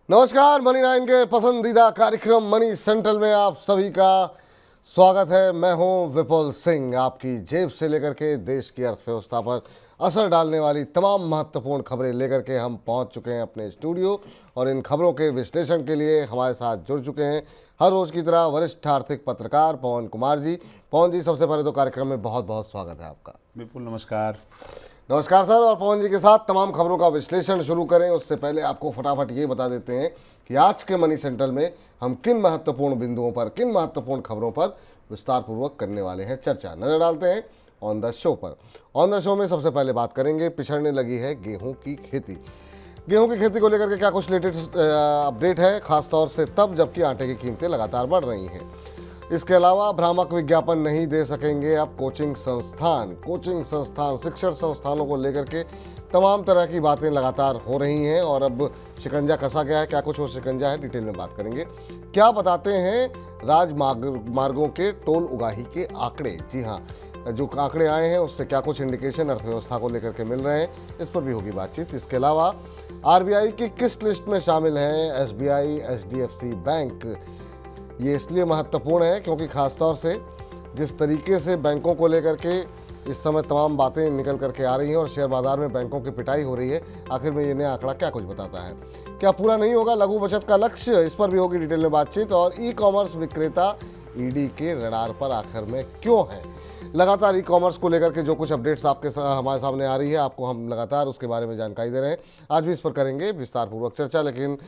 नमस्कार। Money nine के पसंदीदा कार्यक्रम मनी सेंट्रल में आप सभी का स्वागत है। मैं हूं विपुल सिंह। आपकी जेब से लेकर के देश की अर्थव्यवस्था पर असर डालने वाली तमाम महत्वपूर्ण खबरें लेकर के हम पहुंच चुके हैं अपने स्टूडियो और इन खबरों के विश्लेषण के लिए हमारे साथ जुड़ चुके हैं हर रोज की तरह वरिष्ठ आर्थिक पत्रकार पवन कुमार जी। पवन जी, सबसे पहले तो कार्यक्रम में बहुत बहुत स्वागत है आपका। विपुल नमस्कार। नमस्कार सर। और पवन जी के साथ तमाम खबरों का विश्लेषण शुरू करें उससे पहले आपको फटाफट ये बता देते हैं कि आज के मनी सेंट्रल में हम किन महत्वपूर्ण बिंदुओं पर, किन महत्वपूर्ण खबरों पर विस्तार पूर्वक करने वाले हैं चर्चा। नजर डालते हैं ऑन द शो पर। ऑन द शो में सबसे पहले बात करेंगे, पिछड़ने लगी है गेहूं की खेती। गेहूं की खेती को लेकर के क्या कुछ लेटेस्ट अपडेट है, खासतौर से तब जबकि आटे की कीमतें लगातार बढ़ रही हैं। इसके अलावा भ्रामक विज्ञापन नहीं दे सकेंगे अब कोचिंग संस्थान शिक्षण संस्थानों को लेकर के तमाम तरह की बातें लगातार हो रही हैं और अब शिकंजा कसा गया है। क्या कुछ वो शिकंजा है, डिटेल में बात करेंगे। क्या बताते हैं राजमार्गों के टोल उगाही के आंकड़े। जी हाँ, जो आंकड़े आए हैं उससे क्या कुछ इंडिकेशन अर्थव्यवस्था को लेकर के मिल रहे हैं, इस पर भी होगी बातचीत। इसके अलावा आरबीआई की किस लिस्ट में शामिल हैं एसबीआई, एचडीएफसी बैंक। ये इसलिए महत्वपूर्ण है क्योंकि खासतौर से जिस तरीके से बैंकों को लेकर के इस समय तमाम बातें निकल करके आ रही हैं और शेयर बाजार में बैंकों की पिटाई हो रही है, आखिर में ये नया आंकड़ा क्या कुछ बताता है। क्या पूरा नहीं होगा लघु बचत का लक्ष्य, इस पर भी होगी डिटेल में बातचीत। और ई कॉमर्स विक्रेता ईडी के रडार पर आखिर में क्यों है। लगातार ई कॉमर्स को लेकर के जो कुछ अपडेट्स हमारे सामने आ रही है, आपको हम लगातार उसके बारे में जानकारी दे रहे हैं। आज भी इस पर करेंगे विस्तारपूर्वक चर्चा, लेकिन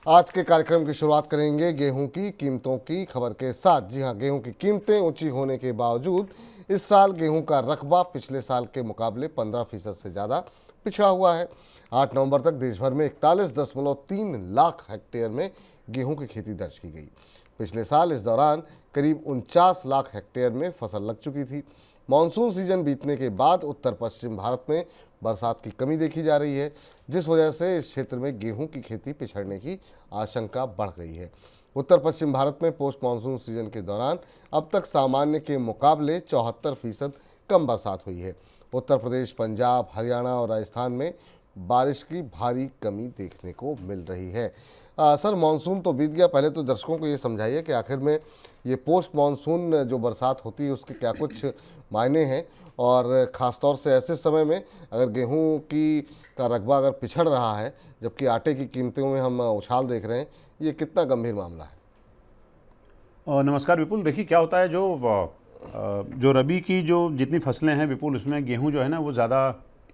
आज के कार्यक्रम की शुरुआत करेंगे गेहूं की कीमतों की खबर के साथ। जी हां, गेहूं की कीमतें ऊंची होने के बावजूद इस साल गेहूं का रकबा पिछले साल के मुकाबले 15% से ज़्यादा पिछड़ा हुआ है। 8 नवंबर तक देश भर में 41.3 लाख हेक्टेयर में गेहूं की खेती दर्ज की गई। पिछले साल इस दौरान करीब 49 लाख हेक्टेयर में फसल लग चुकी थी। मानसून सीजन बीतने के बाद उत्तर पश्चिम भारत में बरसात की कमी देखी जा रही है, जिस वजह से इस क्षेत्र में गेहूं की खेती पिछड़ने की आशंका बढ़ गई है। उत्तर पश्चिम भारत में पोस्ट मानसून सीजन के दौरान अब तक सामान्य के मुकाबले 74% कम बरसात हुई है। उत्तर प्रदेश, पंजाब, हरियाणा और राजस्थान में बारिश की भारी कमी देखने को मिल रही है। सर, मानसून तो बीत गया, पहले तो दर्शकों को ये समझाइए कि आखिर में ये पोस्ट मानसून जो बरसात होती है उसके क्या कुछ मायने हैं, और ख़ास तौर से ऐसे समय में अगर गेहूं का रकबा अगर पिछड़ रहा है जबकि आटे की कीमतों में हम उछाल देख रहे हैं, ये कितना गंभीर मामला है। नमस्कार विपुल। देखिए क्या होता है, जो रबी की जो जितनी फसलें हैं विपुल, उसमें गेहूं जो है ना वो ज़्यादा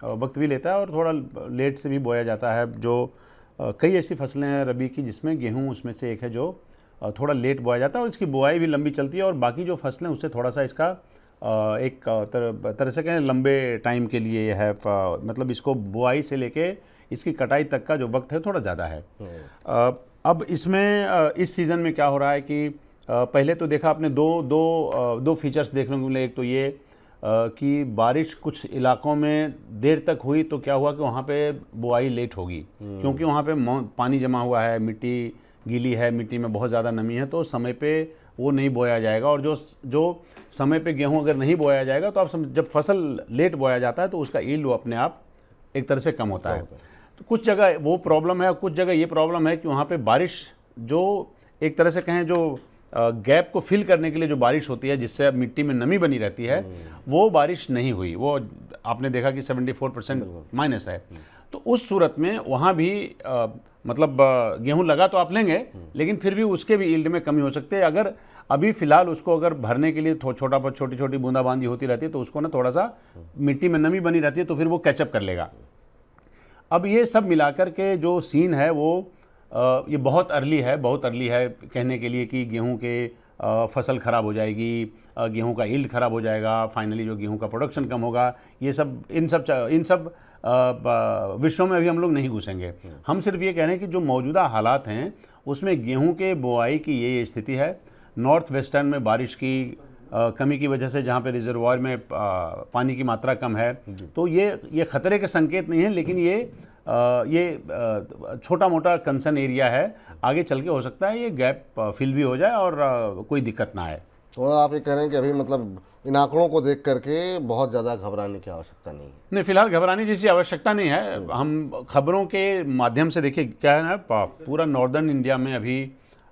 वक्त भी लेता है और थोड़ा लेट से भी बोया जाता है। जो कई ऐसी फसलें हैं रबी की जिसमें गेहूं उसमें से एक है जो थोड़ा लेट बोया जाता है और इसकी बुआई भी लंबी चलती है। और बाकी जो फसलें उससे थोड़ा सा इसका एक तरह से कहें लंबे टाइम के लिए ये है, मतलब इसको बुआई से लेके इसकी कटाई तक का जो वक्त है थोड़ा ज़्यादा है। अब इसमें इस सीज़न में क्या हो रहा है कि पहले तो देखा आपने दो फीचर्स देखने को मिले। एक तो ये कि बारिश कुछ इलाकों में देर तक हुई तो क्या हुआ कि वहाँ पे बुआई लेट होगी, क्योंकि वहाँ पे पानी जमा हुआ है, मिट्टी गीली है, मिट्टी में बहुत ज़्यादा नमी है, तो समय पे वो नहीं बोया जाएगा। और जो समय पे गेहूं अगर नहीं बोया जाएगा तो आप जब फसल लेट बोया जाता है तो उसका यील्ड अपने आप एक तरह से कम होता है। तो कुछ जगह वो प्रॉब्लम है, कुछ जगह ये प्रॉब्लम है कि वहाँ पे बारिश जो एक तरह से कहें जो गैप को फिल करने के लिए जो बारिश होती है जिससे अब मिट्टी में नमी बनी रहती है, वो बारिश नहीं हुई। वो आपने देखा कि 74% माइनस है। तो उस सूरत में वहाँ भी मतलब गेहूं लगा तो आप लेंगे, लेकिन फिर भी उसके भी यील्ड में कमी हो सकती है। अगर अभी फिलहाल उसको अगर भरने के लिए छोटी छोटी बूंदाबांदी होती रहती है तो उसको ना थोड़ा सा मिट्टी में नमी बनी रहती है, तो फिर वो कैचअप कर लेगा। अब ये सब मिलाकर के जो सीन है वो ये बहुत अर्ली है कहने के लिए कि गेहूं के फसल ख़राब हो जाएगी, गेहूं का यील्ड ख़राब हो जाएगा, फाइनली जो गेहूं का प्रोडक्शन कम होगा। ये सब इन सब विषयों में अभी हम लोग नहीं घुसेंगे। हम सिर्फ ये कह रहे हैं कि जो मौजूदा हालात हैं उसमें गेहूं के बुआई की ये स्थिति है। नॉर्थ वेस्टर्न में बारिश की कमी की वजह से जहाँ पे रिजर्वायर में पानी की मात्रा कम है, तो ये खतरे के संकेत नहीं है, लेकिन ये छोटा मोटा कंसर्न एरिया है। आगे चल के हो सकता है ये गैप फिल भी हो जाए और कोई दिक्कत ना आए। तो आप ये कह रहे हैं कि अभी मतलब इन आंकड़ों को देख करके बहुत ज़्यादा घबराने की आवश्यकता नहीं है। नहीं, फिलहाल घबराने जैसी आवश्यकता नहीं है। हम खबरों के माध्यम से देखिए क्या है ना, पूरा नॉर्दर्न इंडिया में अभी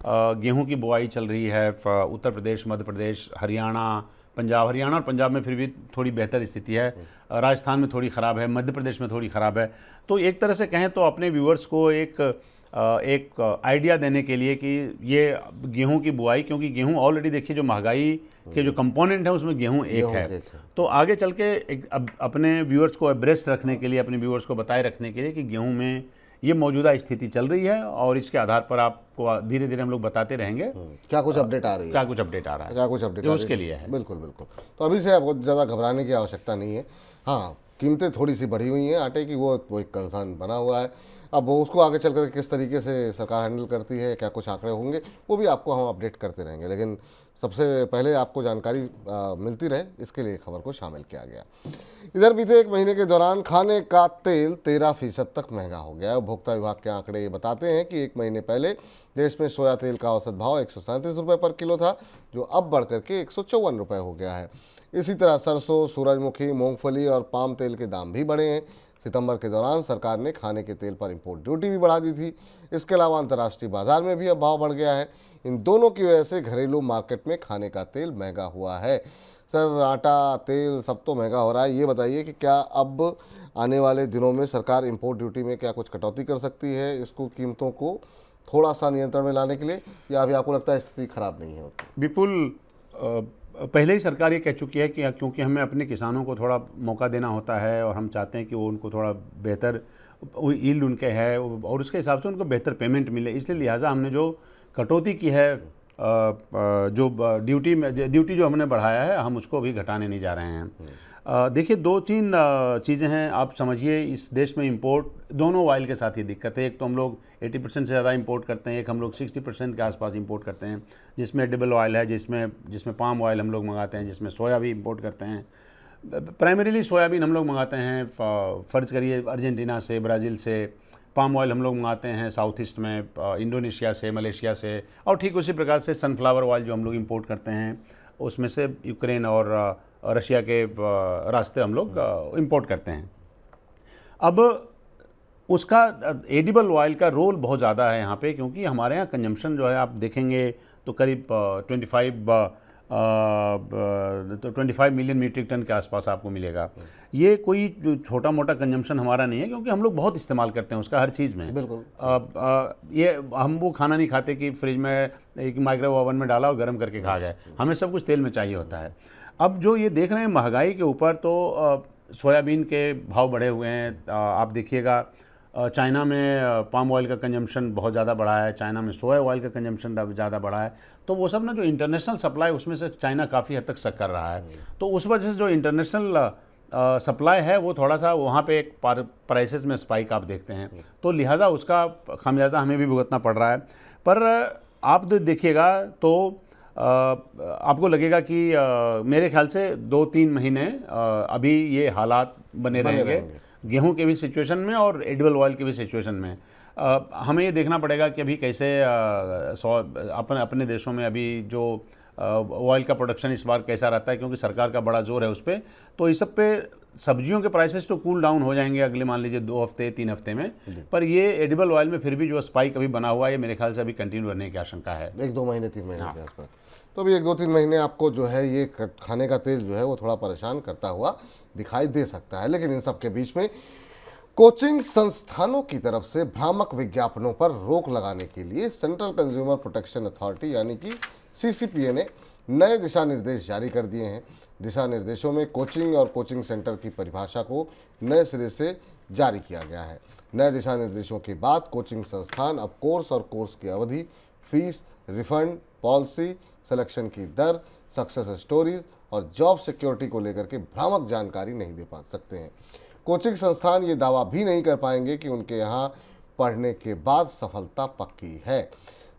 गेहूं की बुआई चल रही है। उत्तर प्रदेश, मध्य प्रदेश, हरियाणा, पंजाब, हरियाणा और पंजाब में फिर भी थोड़ी बेहतर स्थिति है। राजस्थान में थोड़ी ख़राब है, मध्य प्रदेश में थोड़ी ख़राब है। तो एक तरह से कहें तो अपने व्यूअर्स को एक आइडिया देने के लिए कि ये गेहूं की बुआई, क्योंकि गेहूं ऑलरेडी देखिए जो महंगाई के जो कंपोनेंट है उसमें गेहूं एक है। तो आगे चल के अपने व्यूअर्स को अब्रेस्ट रखने के लिए, अपने व्यूअर्स को बताए रखने के लिए कि गेहूं में ये मौजूदा स्थिति चल रही है और इसके आधार पर आपको धीरे धीरे हम लोग बताते रहेंगे क्या कुछ अपडेट आ रही है, क्या कुछ अपडेट आ रहा है, क्या कुछ अपडेट ये उसके लिए है। बिल्कुल बिल्कुल। तो अभी से आपको ज़्यादा घबराने की आवश्यकता नहीं है। हाँ, कीमतें थोड़ी सी बढ़ी हुई हैं आटे की, वो एक कंसर्न बना हुआ है। अब वो उसको आगे चल कर किस तरीके से सरकार हैंडल करती है, क्या कुछ आंकड़े होंगे, वो भी आपको हम अपडेट करते रहेंगे। लेकिन सबसे पहले आपको जानकारी मिलती रहे, इसके लिए खबर को शामिल किया गया। इधर बीते एक महीने के दौरान खाने का तेल 13% तक महंगा हो गया है। उपभोक्ता विभाग के आंकड़े ये बताते हैं कि एक महीने पहले देश में सोया तेल का औसत भाव 137 रुपये पर किलो था, जो अब बढ़कर के 154 रुपये हो गया है। इसी तरह सरसों, सूरजमुखी, मूंगफली और पाम तेल के दाम भी बढ़े हैं। सितंबर के दौरान सरकार ने खाने के तेल पर इंपोर्ट ड्यूटी भी बढ़ा दी थी। इसके अलावा अंतर्राष्ट्रीय बाजार में भी अब भाव बढ़ गया है। इन दोनों की वजह से घरेलू मार्केट में खाने का तेल महंगा हुआ है। सर, आटा, तेल सब तो महंगा हो रहा है। ये बताइए कि क्या अब आने वाले दिनों में सरकार इंपोर्ट ड्यूटी में क्या कुछ कटौती कर सकती है, इसको कीमतों को थोड़ा सा नियंत्रण में लाने के लिए, या अभी आपको लगता है स्थिति खराब नहीं है? विपुल, पहले ही सरकार ये कह चुकी है कि क्योंकि हमें अपने किसानों को थोड़ा मौका देना होता है और हम चाहते हैं कि वो उनको थोड़ा बेहतर यील्ड उनके है और उसके हिसाब से उनको बेहतर पेमेंट मिले, इसलिए लिहाजा हमने जो कटौती की है, जो ड्यूटी जो हमने बढ़ाया है, हम उसको भी घटाने नहीं जा रहे हैं। देखिए, दो तीन चीज़ें हैं। आप समझिए इस देश में इंपोर्ट दोनों ऑयल के साथ ही दिक्कत है। एक तो हम लोग 80% से ज़्यादा इंपोर्ट करते हैं, एक हम लोग 60% के आसपास इंपोर्ट करते हैं, जिसमें एडिबल ऑयल है, जिसमें पाम ऑयल हम लोग मंगाते हैं, जिसमें सोया भी इंपोर्ट करते हैं। प्राइमरीली सोयाबीन हम लोग मंगाते हैं, फ़र्ज़ करिए अर्जेंटीना से, ब्राज़ील से। पाम ऑयल हम लोग मंगाते हैं साउथ ईस्ट में, इंडोनेशिया से, मलेशिया से। और ठीक उसी प्रकार से सनफ्लावर ऑयल जो हम लोग इंपोर्ट करते हैं, उसमें से यूक्रेन और रशिया के रास्ते हम लोग इंपोर्ट करते हैं। अब उसका एडिबल ऑयल का रोल बहुत ज़्यादा है यहाँ पे, क्योंकि हमारे यहाँ कंजम्पशन जो है आप देखेंगे तो करीब 25 मिलियन मीट्रिक टन के आसपास आपको मिलेगा। ये कोई छोटा मोटा कंजम्पशन हमारा नहीं है, क्योंकि हम लोग बहुत इस्तेमाल करते हैं उसका हर चीज़ में। बिल्कुल। ये हम वो खाना नहीं खाते कि फ्रिज में एक माइक्रोवेव ओवन में डाला और गर्म करके खा गए, हमें सब कुछ तेल में चाहिए होता है। अब जो ये देख रहे हैं महंगाई के ऊपर, तो सोयाबीन के भाव बढ़े हुए हैं। आप देखिएगा चाइना में पाम ऑयल का कंजम्पशन बहुत ज़्यादा बढ़ा है, चाइना में सोया ऑयल का कंजम्पशन ज़्यादा बढ़ा है। तो वो सब ना जो इंटरनेशनल सप्लाई, उसमें से चाइना काफ़ी हद तक सक कर रहा है। तो उस वजह से जो इंटरनेशनल सप्लाई है वो थोड़ा सा वहाँ पे एक प्राइसेस में स्पाइक आप देखते हैं, तो लिहाजा उसका खामियाजा हमें भी भुगतना पड़ रहा है। पर आप देखिएगा तो आपको लगेगा कि मेरे ख्याल से 2-3 महीने अभी ये हालात बने रहेंगे गेहूं के भी सिचुएशन में और एडिबल ऑयल के भी सिचुएशन में। हमें ये देखना पड़ेगा कि अभी कैसे अपने देशों में अभी जो ऑयल का प्रोडक्शन इस बार कैसा रहता है, क्योंकि सरकार का बड़ा जोर है उस पर। तो इस सब पे सब्जियों के प्राइसेस तो कूल डाउन हो जाएंगे अगले मान लीजिए 2 हफ्ते 3 हफ्ते में, पर ये एडिबल ऑयल में फिर भी जो स्पाइक अभी बना हुआ है, ये मेरे ख्याल से अभी कंटिन्यू रहने की आशंका है 1-2 महीने 3 महीने के आसपास। तो अभी 1-2-3 महीने आपको जो है ये खाने का तेल जो है वो थोड़ा परेशान करता हुआ दिखाई दे सकता है। लेकिन इन सब के बीच में कोचिंग संस्थानों की तरफ से भ्रामक विज्ञापनों पर रोक लगाने के लिए सेंट्रल कंज्यूमर प्रोटेक्शन अथॉरिटी यानी कि CCPA ने नए दिशा निर्देश जारी कर दिए हैं। दिशा निर्देशों में कोचिंग और कोचिंग सेंटर की परिभाषा को नए सिरे से जारी किया गया है। नए दिशा निर्देशों के बाद कोचिंग संस्थान अब कोर्स और कोर्स की अवधि, फीस, रिफंड पॉलिसी, सिलेक्शन की दर, सक्सेस स्टोरीज और जॉब सिक्योरिटी को लेकर के भ्रामक जानकारी नहीं दे पा सकते हैं। कोचिंग संस्थान ये दावा भी नहीं कर पाएंगे कि उनके यहाँ पढ़ने के बाद सफलता पक्की है।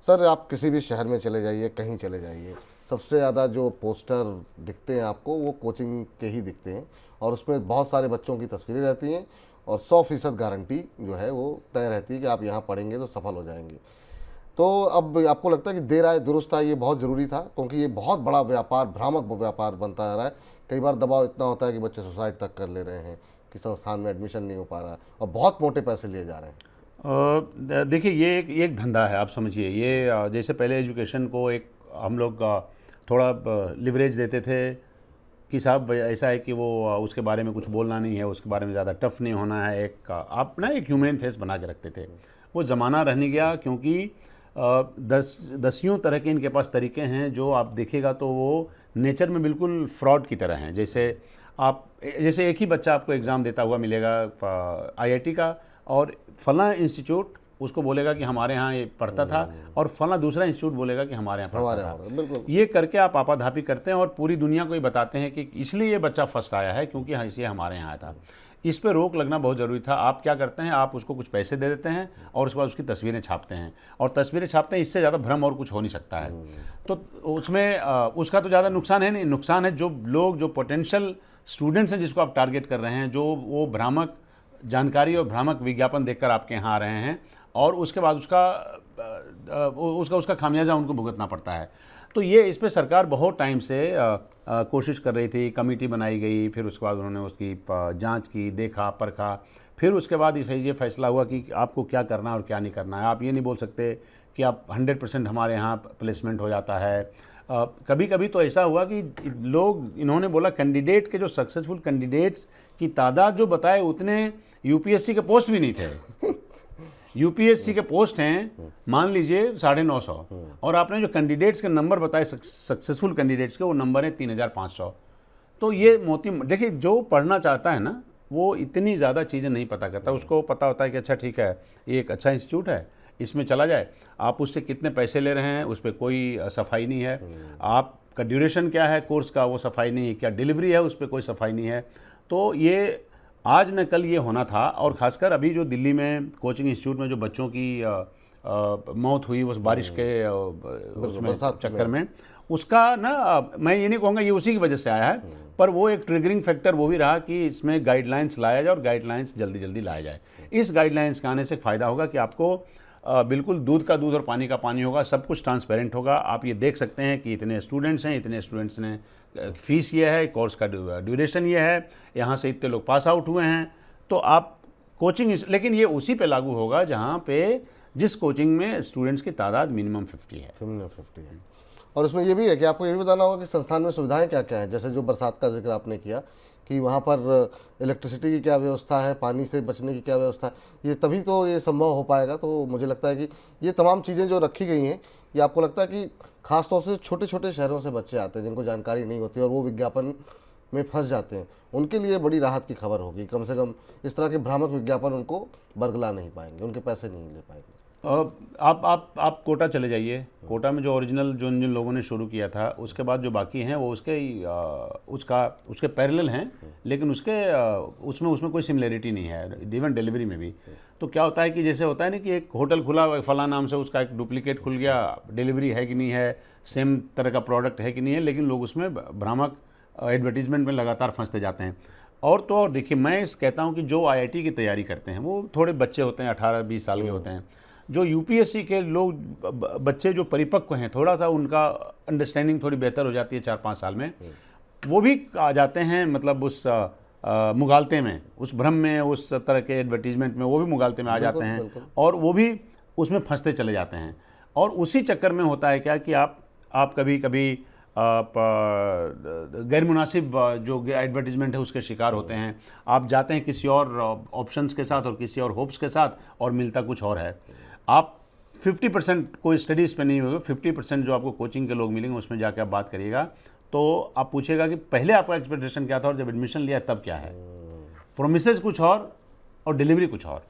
सर, आप किसी भी शहर में चले जाइए, कहीं चले जाइए, सबसे ज़्यादा जो पोस्टर दिखते हैं आपको वो कोचिंग के ही दिखते हैं, और उसमें बहुत सारे बच्चों की तस्वीरें रहती हैं और 100% गारंटी जो है वो तय रहती है कि आप यहाँ पढ़ेंगे तो सफल हो जाएंगे। तो अब आपको लगता है कि देर आए दुरुस्त आए ये बहुत ज़रूरी था, क्योंकि ये बहुत बड़ा व्यापार, भ्रामक व्यापार बनता जा रहा है। कई बार दबाव इतना होता है कि बच्चे सुसाइड तक कर ले रहे हैं, कि संस्थान में एडमिशन नहीं हो पा रहा और बहुत मोटे पैसे लिए जा रहे हैं। देखिए ये एक धंधा है, आप समझिए। ये जैसे पहले एजुकेशन को एक हम लोग थोड़ा लिवरेज देते थे कि साहब ऐसा है कि वो उसके बारे में कुछ बोलना नहीं है, उसके बारे में ज़्यादा टफ नहीं होना है, एक आप ना एक ह्यूमन फेस बना के रखते थे। वो ज़माना रह नहीं गया, क्योंकि दसियों तरह के इनके पास तरीके हैं जो आप देखिएगा तो वो नेचर में बिल्कुल फ्रॉड की तरह हैं। जैसे एक ही बच्चा आपको एग्ज़ाम देता हुआ मिलेगा आईआईटी का, और फला इंस्टीट्यूट उसको बोलेगा कि हमारे यहाँ ये पढ़ता था, और फला दूसरा इंस्टीट्यूट बोलेगा कि हमारे यहाँ पढ़ता था। बिल्कुल ये करके आप आपाधापी करते हैं और पूरी दुनिया को ये बताते हैं कि इसलिए ये बच्चा फर्स्ट आया है क्योंकि ये हमारे यहाँ आया था। इस पे रोक लगना बहुत ज़रूरी था। आप क्या करते हैं, आप उसको कुछ पैसे दे देते हैं और उसके बाद उसकी तस्वीरें छापते हैं, और तस्वीरें छापते हैं, इससे ज़्यादा भ्रम और कुछ हो नहीं सकता है। तो उसमें उसका तो ज़्यादा नुकसान है नहीं, नुकसान है जो लोग, जो पोटेंशियल स्टूडेंट्स हैं जिसको आप टारगेट कर रहे हैं, जो वो भ्रामक जानकारी और भ्रामक विज्ञापन देखकर आपके यहाँ आ रहे हैं, और उसके बाद उसका खामियाजा उनको भुगतना पड़ता है। तो ये इस पे सरकार बहुत टाइम से कोशिश कर रही थी, कमेटी बनाई गई, फिर उसके बाद उन्होंने उसकी जांच की, देखा परखा, फिर उसके बाद ये फैसला हुआ कि आपको क्या करना है और क्या नहीं करना है। आप ये नहीं बोल सकते कि आप 100% हमारे यहाँ प्लेसमेंट हो जाता है। कभी कभी तो ऐसा हुआ कि इन्होंने बोला कैंडिडेट के, जो सक्सेसफुल कैंडिडेट्स की तादाद जो बताए उतने यूपीएससी के पोस्ट भी नहीं थे। यूपीएससी के पोस्ट हैं मान लीजिए 950, और आपने जो कैंडिडेट्स के नंबर बताए सक्सेसफुल कैंडिडेट्स के, वो नंबर है 3500। तो ये देखिए, जो पढ़ना चाहता है ना वो इतनी ज़्यादा चीज़ें नहीं पता करता। उसको पता होता है कि अच्छा ठीक है, ये एक अच्छा इंस्टीट्यूट है, इसमें चला जाए। आप उससे कितने पैसे ले रहे हैं उस पर कोई सफाई नहीं है, आपका ड्यूरेशन क्या है कोर्स का वो सफाई नहीं है, क्या डिलीवरी है उस पर कोई सफाई नहीं है। तो ये आज न कल ये होना था। और ख़ासकर अभी जो दिल्ली में कोचिंग इंस्टीट्यूट में जो बच्चों की मौत हुई उस बारिश के उसमें चक्कर में, उसका ना मैं ये नहीं कहूँगा ये उसी की वजह से आया है, पर वो एक ट्रिगरिंग फैक्टर वो भी रहा कि इसमें गाइडलाइंस लाया जाए, और गाइडलाइंस जल्दी जल्दी लाया जाए। इस गाइडलाइंस के आने से फ़ायदा होगा कि आपको बिल्कुल दूध का दूध और पानी का पानी होगा, सब कुछ ट्रांसपेरेंट होगा। आप ये देख सकते हैं कि इतने स्टूडेंट्स हैं, इतने स्टूडेंट्स ने फीस ये है, कोर्स का ड्यूरेशन ये है, यहाँ से इतने लोग पास आउट हुए हैं। तो आप कोचिंग, लेकिन ये उसी पे लागू होगा जहाँ पे जिस कोचिंग में स्टूडेंट्स की तादाद मिनिमम 50 है। मिनिमम 50 है। और इसमें ये भी है कि आपको ये भी बताना होगा कि संस्थान में सुविधाएं क्या क्या हैं। जैसे जो बरसात का जिक्र आपने किया कि वहाँ पर इलेक्ट्रिसिटी की क्या व्यवस्था है, पानी से बचने की क्या व्यवस्था है, ये तभी तो ये संभव हो पाएगा। तो मुझे लगता है कि ये तमाम चीज़ें जो रखी गई हैं, ये आपको लगता है कि खासतौर से छोटे छोटे शहरों से बच्चे आते हैं जिनको जानकारी नहीं होती और वो विज्ञापन में फंस जाते हैं, उनके लिए बड़ी राहत की खबर होगी। कम से कम इस तरह के भ्रामक विज्ञापन उनको बरगला नहीं पाएंगे, उनके पैसे नहीं ले पाएंगे। आप कोटा चले जाइए। कोटा में जो ओरिजिनल जिन लोगों ने शुरू किया था, उसके बाद जो बाकी हैं वो उसके पैरेलल हैं, लेकिन उसमें कोई सिमिलरिटी नहीं है, इवन डिलीवरी में भी। तो क्या होता है कि जैसे होता है ना कि एक होटल खुला फला नाम से, उसका एक डुप्लीकेट खुल गया, डिलीवरी है कि नहीं है, सेम तरह का प्रोडक्ट है कि नहीं है, लेकिन लोग उसमें भ्रामक एडवर्टीजमेंट में लगातार फंसते जाते हैं। और तो और देखिए, मैं कहता हूँ कि जो आईआईटी की तैयारी करते हैं वो थोड़े बच्चे होते हैं, 18-20 साल के होते हैं। जो यूपीएससी के लोग बच्चे जो परिपक्व हैं, थोड़ा सा उनका अंडरस्टैंडिंग थोड़ी बेहतर हो जाती है 4-5 साल में, वो भी आ जाते हैं, मतलब उस मुगालते में, उस भ्रम में, उस तरह के एडवर्टीजमेंट में वो भी मुगालते में आ जाते हैं, और वो भी उसमें फंसते चले जाते हैं। और उसी चक्कर में होता है क्या कि आप कभी कभी गैर मुनासिब जो एडवर्टीजमेंट है उसके शिकार होते हैं। आप जाते हैं किसी और ऑप्शंस के साथ और किसी और होप्स के साथ, और मिलता कुछ और है। आप 50% कोई स्टडीज़ पे नहीं होगा, 50% जो आपको कोचिंग के लोग मिलेंगे उसमें जाके आप बात करिएगा तो आप पूछिएगा कि पहले आपका एक्सपेक्टेशन क्या था और जब एडमिशन लिया तब क्या है। प्रोमिसेस कुछ और डिलीवरी कुछ और।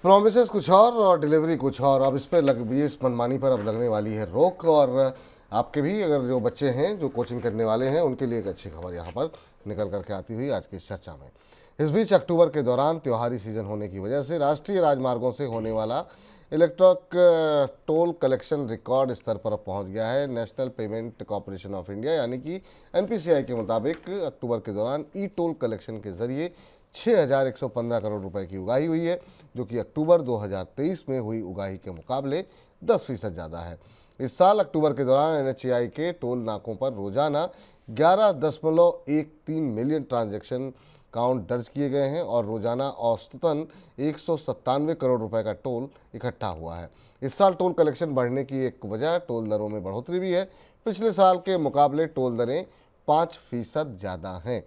प्रोमिसेस कुछ और डिलीवरी कुछ और। अब इस पर इस मनमानी पर अब लगने वाली है रोक। और आपके भी अगर जो बच्चे हैं जो कोचिंग करने वाले हैं उनके लिए एक अच्छी खबर यहाँ पर निकल करके आती हुई आज की इस चर्चा में। इस बीच अक्टूबर के दौरान त्योहारी सीजन होने की वजह से राष्ट्रीय राजमार्गों से होने वाला इलेक्ट्रॉनिक टोल कलेक्शन रिकॉर्ड स्तर पर पहुंच गया है। National payment corporation of India यानी कि एनपीसीआई के मुताबिक अक्टूबर के दौरान ई टोल कलेक्शन के जरिए 6,115 करोड़ रुपए की उगाही हुई है, जो कि अक्टूबर 2023 में हुई उगाही के मुकाबले 10% ज़्यादा है। इस साल अक्टूबर के दौरान NHAI के टोल नाकों पर रोजाना 11.13 मिलियन ट्रांजैक्शन काउंट दर्ज किए गए हैं और रोजाना औसतन 197 करोड़ रुपए का टोल इकट्ठा हुआ है। इस साल टोल कलेक्शन बढ़ने की एक वजह टोल दरों में बढ़ोतरी भी है। पिछले साल के मुकाबले टोल दरें 5% ज़्यादा हैं।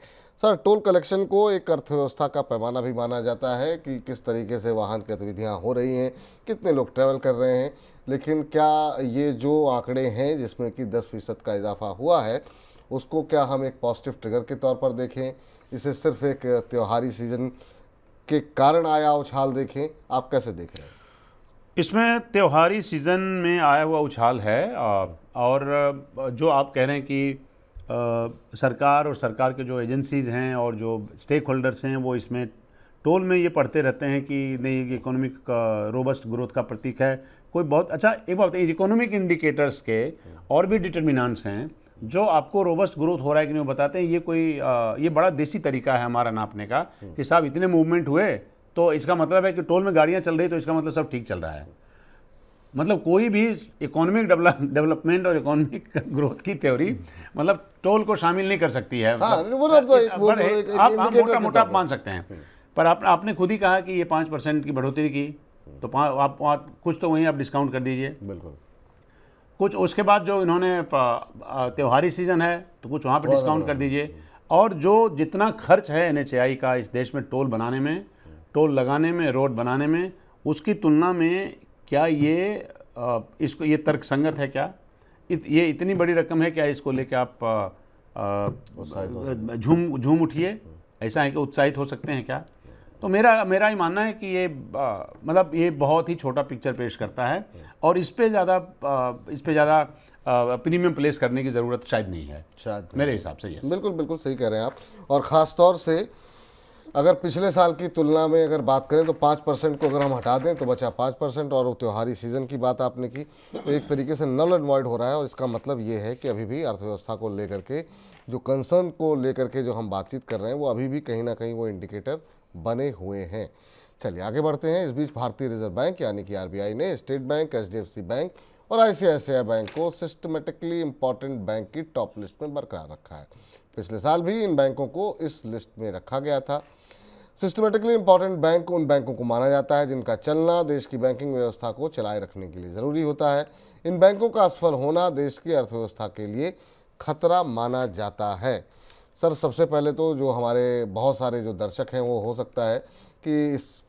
सर, टोल कलेक्शन को एक अर्थव्यवस्था का पैमाना भी माना जाता है कि किस तरीके से वाहन गतिविधियाँ हो रही हैं, कितने लोग ट्रैवल कर रहे हैं, लेकिन क्या ये जो आंकड़े हैं जिसमें कि 10% का इजाफा हुआ है, उसको क्या हम एक पॉजिटिव ट्रिगर के तौर पर देखें, इसे सिर्फ एक त्योहारी सीजन के कारण आया उछाल देखें, आप कैसे देख रहे हैं? इसमें त्योहारी सीज़न में आया हुआ उछाल है और जो आप कह रहे हैं कि सरकार और सरकार के जो एजेंसीज़ हैं और जो स्टेक होल्डर्स हैं वो इसमें टोल में ये पढ़ते रहते हैं कि नहीं, इकोनॉमिक रोबस्ट ग्रोथ का प्रतीक है। कोई बहुत अच्छा एक बात बताइए, इकोनॉमिक इंडिकेटर्स के और भी डिटर्मिनेंट्स हैं जो आपको रोबस्ट ग्रोथ हो रहा है कि नहीं, वो बताते हैं। ये बड़ा देसी तरीका है हमारा नापने का कि साहब इतने मूवमेंट हुए तो इसका मतलब है कि टोल में गाड़ियाँ चल रही तो इसका मतलब सब ठीक चल रहा है। मतलब कोई भी इकोनॉमिक डेवलपमेंट और इकोनॉमिक ग्रोथ की थ्योरी मतलब टोल को शामिल नहीं कर सकती है। हाँ, वो तो आप मोटा मान सकते हैं, पर आपने खुद ही कहा कि ये 5% की बढ़ोतरी की, तो आप कुछ तो वहीं आप डिस्काउंट कर दीजिए। बिल्कुल। कुछ उसके बाद जो इन्होंने त्योहारी सीज़न है तो कुछ वहाँ पे डिस्काउंट कर दीजिए। और जो जितना खर्च है NHAI का इस देश में टोल बनाने में, टोल लगाने में, रोड बनाने में, उसकी तुलना में क्या ये तर्कसंगत है? क्या ये इतनी बड़ी रकम है क्या? इसको लेके आप झूम उठिए, ऐसा है कि उत्साहित हो सकते हैं क्या? तो मेरा ही मानना है कि ये मतलब ये बहुत ही छोटा पिक्चर पेश करता है और इस पे ज़्यादा प्रीमियम प्लेस करने की ज़रूरत शायद नहीं है, मेरे हिसाब से। यस, बिल्कुल सही कह रहे हैं आप। और ख़ास तौर से अगर पिछले साल की तुलना में अगर बात करें तो 5% को अगर हम हटा दें तो बचा 5%। और वो त्योहारी सीज़न की बात आपने की तो एक तरीके से नल एंड वॉइड हो रहा है। और इसका मतलब ये है कि अभी भी अर्थव्यवस्था को लेकर के जो कंसर्न को लेकर के जो हम बातचीत कर रहे हैं वो अभी भी कहीं ना कहीं वो इंडिकेटर बने हुए हैं। चलिए आगे बढ़ते हैं। इस बीच भारतीय रिजर्व बैंक यानी कि RBI ने स्टेट बैंक, HDFC बैंक और ICICI बैंक को सिस्टमेटिकली इम्पॉर्टेंट बैंक की टॉप लिस्ट में बरकरार रखा है। पिछले साल भी इन बैंकों को इस लिस्ट में रखा गया था। सिस्टमेटिकली इम्पॉर्टेंट बैंक उन बैंकों को माना जाता है जिनका चलना देश की बैंकिंग व्यवस्था को चलाए रखने के लिए ज़रूरी होता है। इन बैंकों का असफल होना देश की अर्थव्यवस्था के लिए खतरा माना जाता है। सर, सबसे पहले तो जो हमारे बहुत सारे जो दर्शक हैं वो हो सकता है कि इस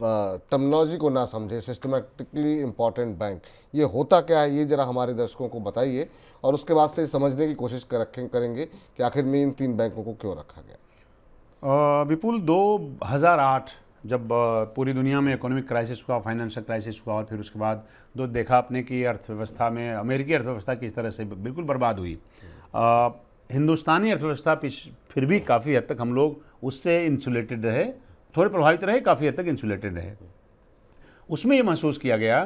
टर्मिनोलॉजी को ना समझे, सिस्टमेटिकली इम्पॉर्टेंट बैंक ये होता क्या है, ये ज़रा हमारे दर्शकों को बताइए और उसके बाद से समझने की कोशिश करेंगे कि आखिर में इन 3 बैंकों को क्यों रखा गया। विपुल, 2008 जब पूरी दुनिया में इकोनॉमिक क्राइसिस हुआ, फाइनेंशियल क्राइसिस हुआ और फिर उसके बाद देखा आपने कि अर्थव्यवस्था में अमेरिकी अर्थव्यवस्था किस तरह से बिल्कुल बर्बाद हुई। हिंदुस्तानी अर्थव्यवस्था फिर भी काफ़ी हद तक हम लोग उससे इंसुलेटेड रहे, थोड़े प्रभावित रहे, काफ़ी हद तक इंसुलेटेड रहे। उसमें ये महसूस किया गया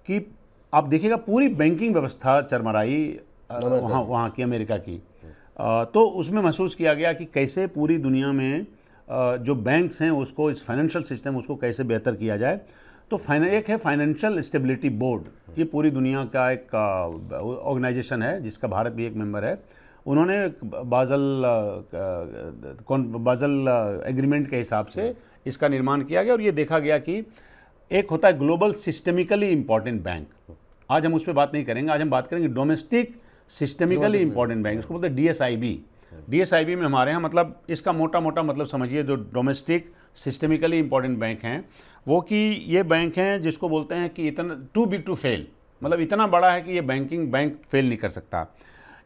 कि आप देखिएगा पूरी बैंकिंग व्यवस्था चरमराई वहाँ की, अमेरिका की। तो उसमें महसूस किया गया कि कैसे पूरी दुनिया में जो बैंक्स हैं उसको, इस फाइनेंशियल सिस्टम उसको कैसे बेहतर किया जाए। तो एक है फाइनेंशियल स्टेबिलिटी बोर्ड, ये पूरी दुनिया का एक ऑर्गेनाइजेशन है जिसका भारत भी एक मेंबर है। उन्होंने बाज़ल एग्रीमेंट के हिसाब से इसका निर्माण किया गया और ये देखा गया कि एक होता है ग्लोबल सिस्टमिकली इम्पॉर्टेंट बैंक। आज हम उस पर बात नहीं करेंगे, आज हम बात करेंगे डोमेस्टिक सिस्टमिकली इम्पॉर्टेंट बैंक, इसको बोलते हैं DSIB। DSIB में हमारे यहाँ मतलब इसका मोटा मतलब समझिए, जो डोमेस्टिक सिस्टमिकली इम्पॉर्टेंट बैंक हैं वो कि ये बैंक हैं जिसको बोलते हैं कि इतना टू बिग टू फेल, मतलब इतना बड़ा है कि ये बैंक फेल नहीं कर सकता।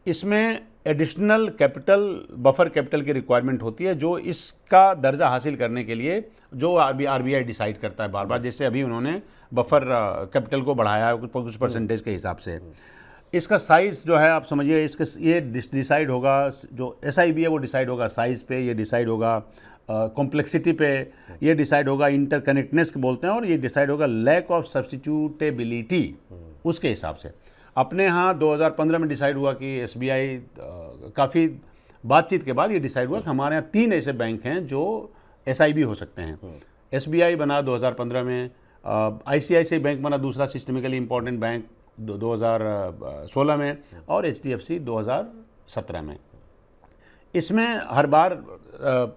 इसमें एडिशनल कैपिटल, बफर कैपिटल की रिक्वायरमेंट होती है जो इसका दर्जा हासिल करने के लिए जो RBI डिसाइड करता है बार बार। जैसे अभी उन्होंने बफर कैपिटल को बढ़ाया है कुछ परसेंटेज के हिसाब से। इसका साइज़ जो है आप समझिए, ये डिसाइड होगा, जो SIB है वो डिसाइड होगा साइज़ पे, ये डिसाइड होगा कॉम्प्लेक्सिटी पे, ये डिसाइड होगा इंटरकनेक्टनेस के बोलते हैं, और ये डिसाइड होगा लैक ऑफ सब्स्टिट्यूटेबिलिटी, उसके हिसाब से। अपने यहाँ 2015 में डिसाइड हुआ कि SBI, काफ़ी बातचीत के बाद ये डिसाइड हुआ कि हमारे यहाँ 3 ऐसे बैंक हैं जो SIB हो सकते हैं। SBI बना 2015 में, ICICI बैंक बना दूसरा सिस्टमिकली इम्पोर्टेंट बैंक 2016 में, और HDFC 2017 में। इसमें हर बार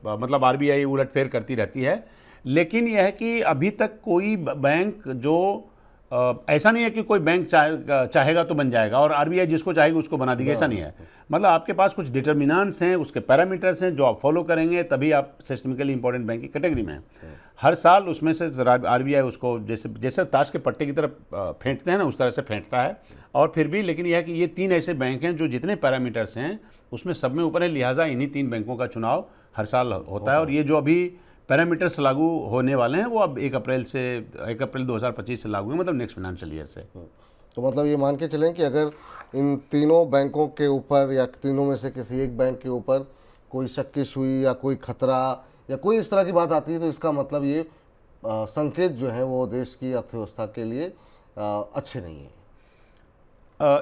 मतलब RBI उलटफेर करती रहती है, लेकिन यह है कि अभी तक कोई बैंक जो ऐसा नहीं है कि कोई बैंक चाहेगा तो बन जाएगा और RBI जिसको चाहेगी उसको बना देगी, ऐसा नहीं है। मतलब आपके पास कुछ डिटर्मिनेंट्स हैं, उसके पैरामीटर्स हैं जो आप फॉलो करेंगे तभी आप सिस्टमिकली इंपॉर्टेंट बैंक की कैटेगरी में हैं। हर साल उसमें से RBI उसको जैसे जैसे ताश के पट्टे की तरफ फेंटते हैं ना, उस तरह से फेंटता है। और फिर भी लेकिन यह है कि ये 3 ऐसे बैंक हैं जो जितने पैरामीटर्स हैं उसमें सब में ऊपर है, लिहाजा इन्हीं 3 बैंकों का चुनाव हर साल होता है। और ये जो अभी पैरामीटर्स लागू होने वाले हैं वो अब 1 अप्रैल 2025 से लागू है, मतलब नेक्स्ट फाइनेंशियल ईयर से। तो मतलब ये मान के चलें कि अगर इन तीनों बैंकों के ऊपर या तीनों में से किसी एक बैंक के ऊपर कोई शक की सुई या कोई खतरा या कोई इस तरह की बात आती है, तो इसका मतलब ये संकेत जो है वो देश की अर्थव्यवस्था के लिए अच्छे नहीं है।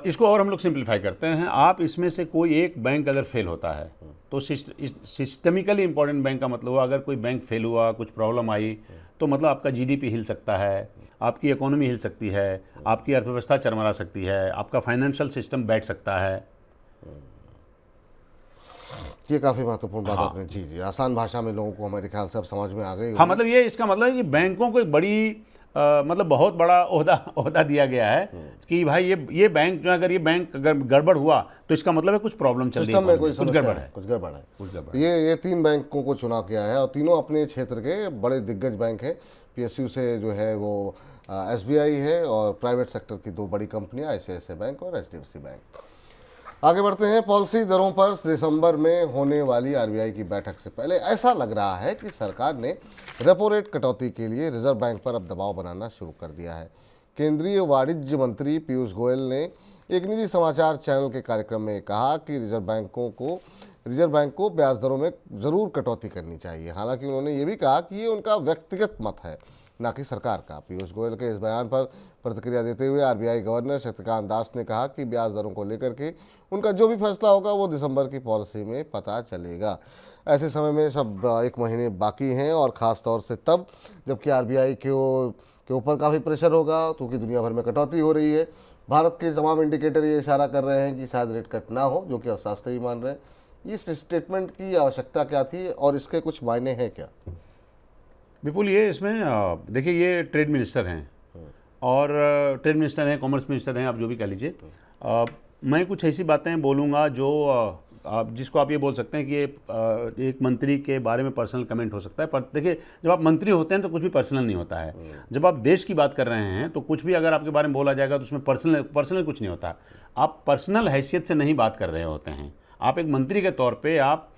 इसको और हम लोग सिंप्लीफाई करते हैं। आप इसमें से कोई एक बैंक अगर फेल होता है तो सिस्टमिकली इंपॉर्टेंट बैंक का मतलब हुआ, अगर कोई बैंक फेल हुआ, कुछ प्रॉब्लम आई, तो मतलब आपका GDP हिल सकता है, आपकी इकोनॉमी हिल सकती है, आपकी अर्थव्यवस्था चरमरा सकती है, आपका फाइनेंशियल सिस्टम बैठ सकता है। ये काफ़ी महत्वपूर्ण बात आपने जी आसान भाषा में लोगों को मेरे ख्याल से अब समझ में आ गई। हाँ, मतलब ये इसका मतलब है कि बैंकों को एक बड़ी मतलब बहुत बड़ा ओहदा दिया गया है कि भाई ये बैंक जो है, अगर ये बैंक अगर गड़बड़ हुआ तो इसका मतलब है कुछ प्रॉब्लम चल रही है, सिस्टम में कोई कुछ गड़बड़ है, कुछ गड़बड़ है। ये 3 बैंकों को चुनाव किया है और तीनों अपने क्षेत्र के बड़े दिग्गज बैंक हैं। PSU से जो है वो SBI है और प्राइवेट सेक्टर की 2 बड़ी कंपनियां ICICI बैंक और HDFC बैंक। आगे बढ़ते हैं। पॉलिसी दरों पर दिसंबर में होने वाली RBI की बैठक से पहले ऐसा लग रहा है कि सरकार ने रेपो रेट कटौती के लिए रिजर्व बैंक पर अब दबाव बनाना शुरू कर दिया है। केंद्रीय वाणिज्य मंत्री पीयूष गोयल ने एक निजी समाचार चैनल के कार्यक्रम में कहा कि रिजर्व बैंक को ब्याज दरों में ज़रूर कटौती करनी चाहिए। हालांकि उन्होंने ये भी कहा कि ये उनका व्यक्तिगत मत है, ना कि सरकार का। पीयूष गोयल के इस बयान पर प्रतिक्रिया देते हुए RBI गवर्नर शक्तिकांत दास ने कहा कि ब्याज दरों को लेकर के उनका जो भी फैसला होगा वो दिसंबर की पॉलिसी में पता चलेगा। ऐसे समय में सब 1 महीने बाकी हैं और ख़ास तौर से तब जबकि RBI के ऊपर काफ़ी प्रेशर होगा, क्योंकि दुनिया भर में कटौती हो रही है। भारत के तमाम इंडिकेटर ये इशारा कर रहे हैं कि शायद रेट कट ना हो, जो कि अर्थशास्त्री ही मान रहे हैं। इस स्टेटमेंट की आवश्यकता क्या थी और इसके कुछ मायने हैं क्या? विपुल, ये इसमें देखिए, ये ट्रेड मिनिस्टर हैं और ट्रेड मिनिस्टर हैं, कॉमर्स मिनिस्टर हैं, आप जो भी कह लीजिए। मैं कुछ ऐसी बातें बोलूँगा जो जिसको आप ये बोल सकते हैं कि एक मंत्री के बारे में पर्सनल कमेंट हो सकता है। पर देखिए, जब आप मंत्री होते हैं तो कुछ भी पर्सनल नहीं होता है। जब आप देश की बात कर रहे हैं तो कुछ भी अगर आपके बारे में बोला जाएगा तो उसमें पर्सनल कुछ नहीं होता। आप पर्सनल हैसियत से नहीं बात कर रहे होते हैं। आप एक मंत्री के तौर पर आप